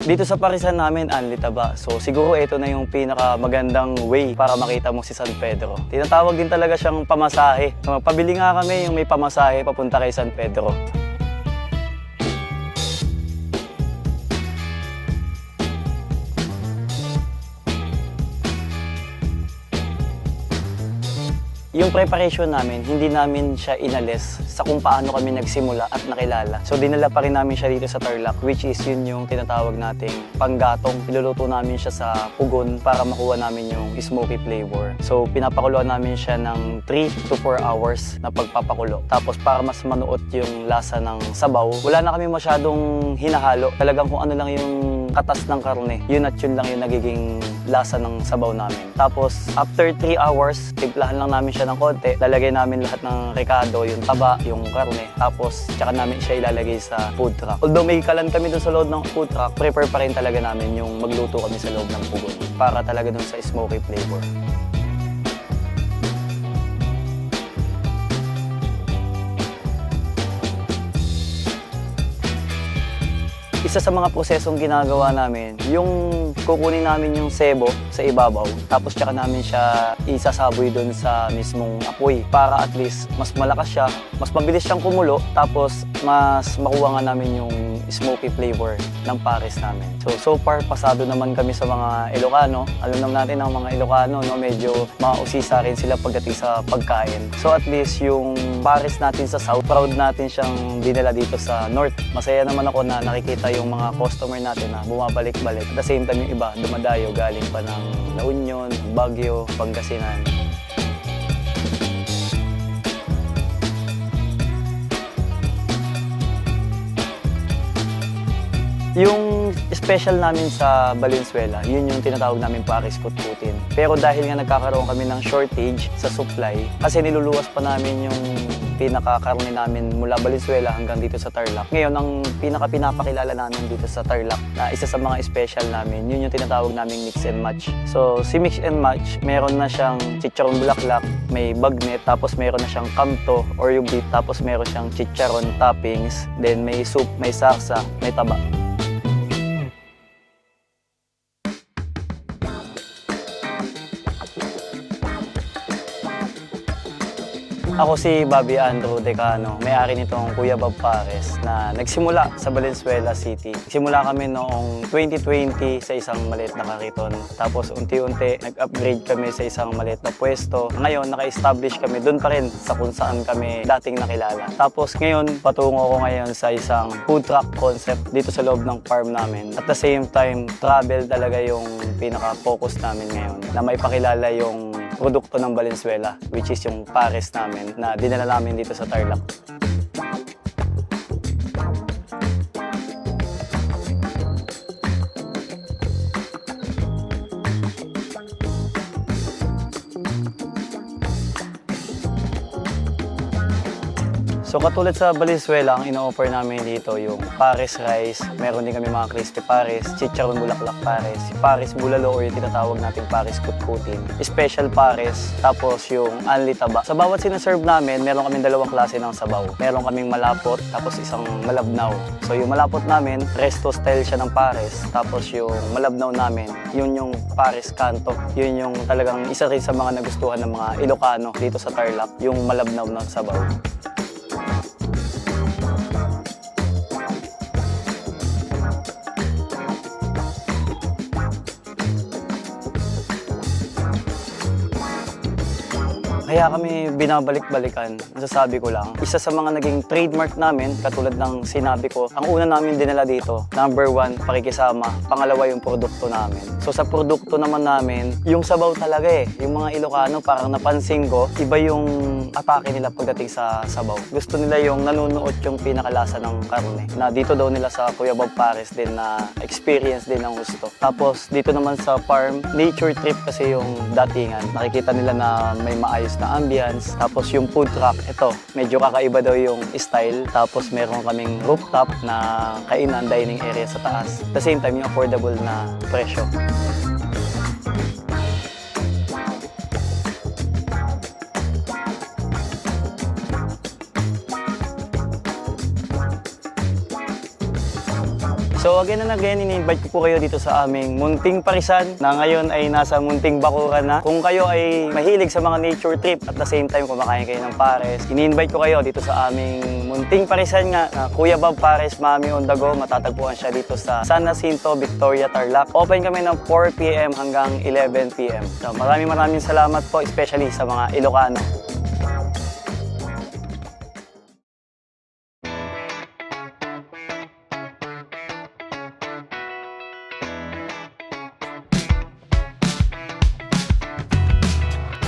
Dito sa parisan namin, Anli Taba. So siguro ito na yung pinakamagandang way para makita mo si San Pedro. Tinatawag din talaga siyang pamasahe. So, pabili nga kami yung may pamasahe papunta kay San Pedro. Yung preparation namin, hindi namin siya inalis sa kung paano kami nagsimula at nakilala. So dinala pa rin namin siya dito sa Tarlac, which is yun yung tinatawag nating panggatong. Iluluto namin siya sa pugon para makuha namin yung smoky flavor. So pinapakuluan namin siya ng 3 to 4 hours na pagpapakulo. Tapos para mas manuot yung lasa ng sabaw, wala na kami masyadong hinahalo. Talagang kung ano lang yung katas ng karne, yun at yun lang yung nagiging lasa ng sabaw namin. Tapos after 3 hours, timplahan lang namin siya ng konti. Lalagay namin lahat ng rekado, yung taba, yung karne. Tapos tsaka namin siya ilalagay sa food truck. Although may kalan kami doon sa loob ng food truck, prepare pa rin talaga namin yung magluto kami sa loob ng pugon para talaga doon sa smoky flavor. Isa sa mga prosesong ginagawa namin, yung kukunin namin yung sebo sa ibabaw, tapos tsaka namin siya isasaboy doon sa mismong apoy para at least mas malakas siya, mas mabilis siyang kumulo, tapos mas makuha nga namin yung smoky flavor ng pares namin. So far, pasado naman kami sa mga Ilocano. Alam naman natin ang mga Ilocano, no? Medyo mausisa rin sila pagdating sa pagkain. So at least yung pares natin sa South, proud natin siyang dinala dito sa North. Masaya naman ako na nakikita yung mga customer natin na bumabalik-balik. At the same time, yung iba dumadayo galing pa ng La Union, Baguio, Pangasinan. Yung special namin sa Valenzuela, yun yung tinatawag namin Paris Kutkutin. Pero dahil nga nagkakaroon kami ng shortage sa supply, kasi niluluwas pa namin yung pinakakarne namin mula Valenzuela hanggang dito sa Tarlac. Ngayon, ang pinakapinapakilala namin dito sa Tarlac na isa sa mga special namin, yun yung tinatawag naming mix and match. So, si mix and match, meron na siyang chicharon bulaklak, may bagnet, tapos meron na siyang kamto or yung beef, tapos meron siyang chicharon toppings, then may soup, may saksa, may taba. Ako si Bobby Andrew Decano, may-ari nitong Kuya Bob Pares na nagsimula sa Valenzuela City. Simula kami noong 2020 sa isang maliit na kariton. Tapos unti-unti nag-upgrade kami sa isang maliit na pwesto. Ngayon naka-establish kami doon pa rin sa kung saan kami dating nakilala. Tapos ngayon patungo ko ngayon sa isang food truck concept dito sa loob ng farm namin. At the same time, travel talaga yung pinaka-focus namin ngayon na maipakilala yung produkto ng Valenzuela, which is yung pares namin na dinala namin dito sa Tarlac. So katulad sa Valenzuela, ang ino-offer namin dito yung pares rice, meron din kami mga crispy pares, chicharon bulaklak pares, pares bulalo o yung tinatawag nating pares kutkutin, special pares, tapos yung anli taba. Sa bawat sinaserve namin, meron kaming dalawang klase ng sabaw. Meron kaming malapot, tapos isang malabnaw. So yung malapot namin, resto style siya ng pares, tapos yung malabnaw namin, yun yung pares kanto. Yun yung talagang isa rin sa mga nagustuhan ng mga Ilocano dito sa Tarlac, yung malabnaw na sabaw. Kaya kami binabalik-balikan, masasabi ko lang. Isa sa mga naging trademark namin, katulad ng sinabi ko, ang una namin dinala dito, number 1, pakikisama. Pangalawa, yung produkto namin. So sa produkto naman namin, yung sabaw talaga eh. Yung mga Ilocano, parang napansin ko, iba yung atake nila pagdating sa sabaw. Gusto nila yung nanunuot yung pinakalasa ng karne. Na dito daw nila sa Kuya Bob Pares din na experience din ng gusto. Tapos dito naman sa farm, nature trip kasi yung datingan. Nakikita nila na may maayos na ambience. Tapos yung food truck, ito, medyo kakaiba daw yung style. Tapos meron kaming rooftop na kainan, dining area sa taas. At the same time, yung affordable na presyo. So So again and again, ini-invite ko po kayo dito sa aming munting parisan na ngayon ay nasa munting bakuran na. Kung kayo ay mahilig sa mga nature trip at the same time kumakain kayo ng pares, ini-invite ko kayo dito sa aming munting parisan nga na Kuya Bob Pares, Mami on the Go. Matatagpuan siya dito sa San Jacinto, Victoria, Tarlac. Open kami ng 4 p.m. hanggang 11 p.m. So maraming salamat po, especially sa mga Ilocano.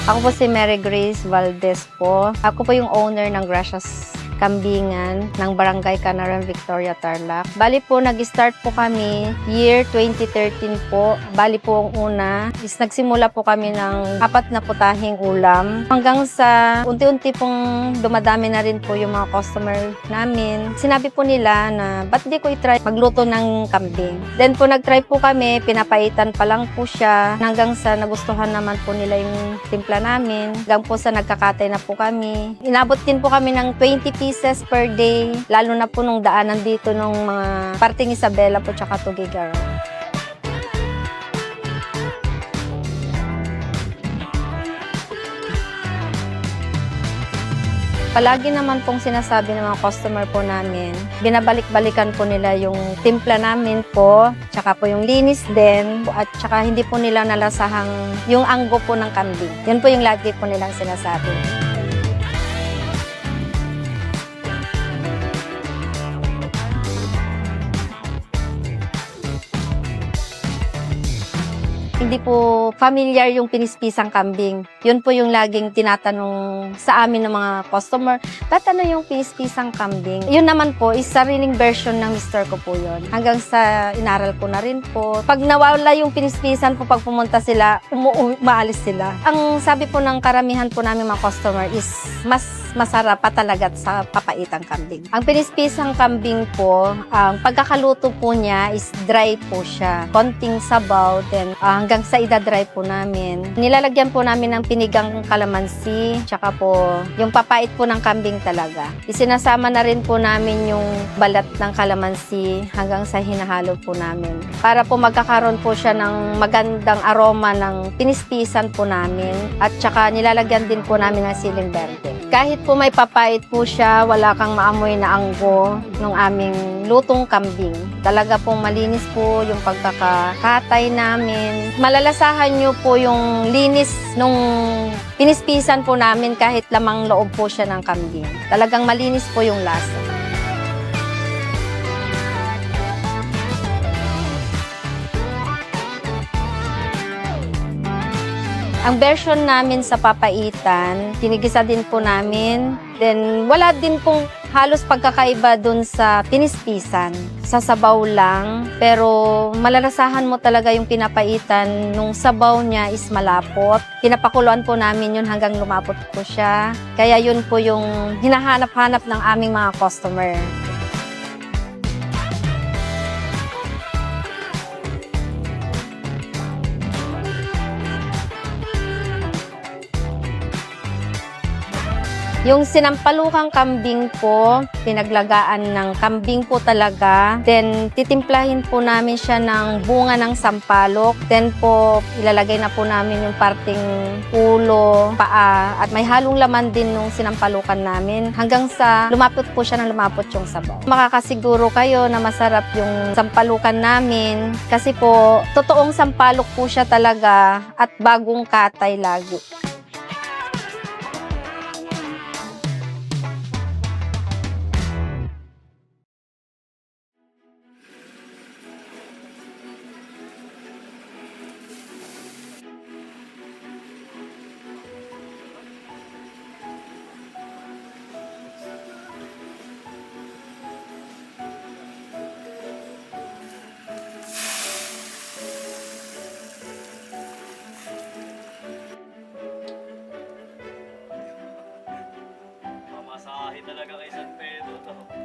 Ako po si Mary Grace Valdez po. Ako po yung owner ng Gracias Kambingan ng Barangay Canaran, Victoria, Tarlac. Bali po, nag-start po kami year 2013 po. Bali po ang una is nagsimula po kami ng 4 na putahing ulam. Hanggang sa unti-unti pong dumadami na rin po yung mga customer namin. Sinabi po nila na ba't di ko i-try magluto ng kambing. Then po nag-try po kami, pinapaitan pa lang po siya. Hanggang sa nagustuhan naman po nila yung timpla namin. Hanggang po sa nagkakatay na po kami. Inabot din po kami ng 20 pieces per day, lalo na po nung daanan dito nung mga parting Isabela po tsaka Tugigaraw. Palagi naman pong sinasabi ng mga customer po namin, binabalik-balikan po nila yung timpla namin po, tsaka po yung linis din, at tsaka hindi po nila nalasahang yung anggo po ng kambing. Yun po yung lagi po nilang sinasabi. Hindi po familiar yung pinispisang kambing. Yun po yung laging tinatanong sa amin ng mga customer, ba't ano yung pinispisang kambing? Yun naman po is sariling version ng mister ko po yun. Hanggang sa inaral ko na rin po. Pag nawala yung pinispisan po, pag pumunta sila, umaalis sila. Ang sabi po ng karamihan po namin mga customer is mas masarap pa talaga sa papaitang kambing. Ang pinispisang kambing po, ang pagkakaluto po niya is dry po siya. Konting sabaw, then hanggang sa idadry po namin. Nilalagyan po namin ng pinigang kalamansi, tsaka po yung papait po ng kambing talaga. Isinasama na rin po namin yung balat ng kalamansi hanggang sa hinahalo po namin. Para po magkakaroon po siya ng magandang aroma ng pinispisan po namin at tsaka nilalagyan din po namin ng siling berde. Kahit po may papait po siya, wala kang maamoy na anggo ng aming lutong kambing. Talaga pong malinis po yung pagkakatay namin. Malalasahan nyo po yung linis nung pinispisan po namin kahit lamang loob po siya ng kambing. Talagang malinis po yung lasa. Ang version namin sa papaitan, tinigisa din po namin. Then, wala din pong halos pagkakaiba dun sa pinispisan. Sa sabaw lang, pero malalasahan mo talaga yung pinapaitan. Nung sabaw niya is malapot. Pinapakuluan po namin yun hanggang lumapot po siya. Kaya yun po yung hinahanap-hanap ng aming mga customer. Yung sinampalukang kambing po, pinaglagaan ng kambing po talaga. Then, titimplahin po namin siya ng bunga ng sampalok. Then po, ilalagay na po namin yung parting ulo, paa, at may halong laman din nung sinampalukan namin hanggang sa lumapot po siya ng lumapot yung sabaw. Makakasiguro kayo na masarap yung sampalukan namin kasi po, totoong sampalok po siya talaga at bagong katay lagi. Pamasahe talaga kay San Pedro to.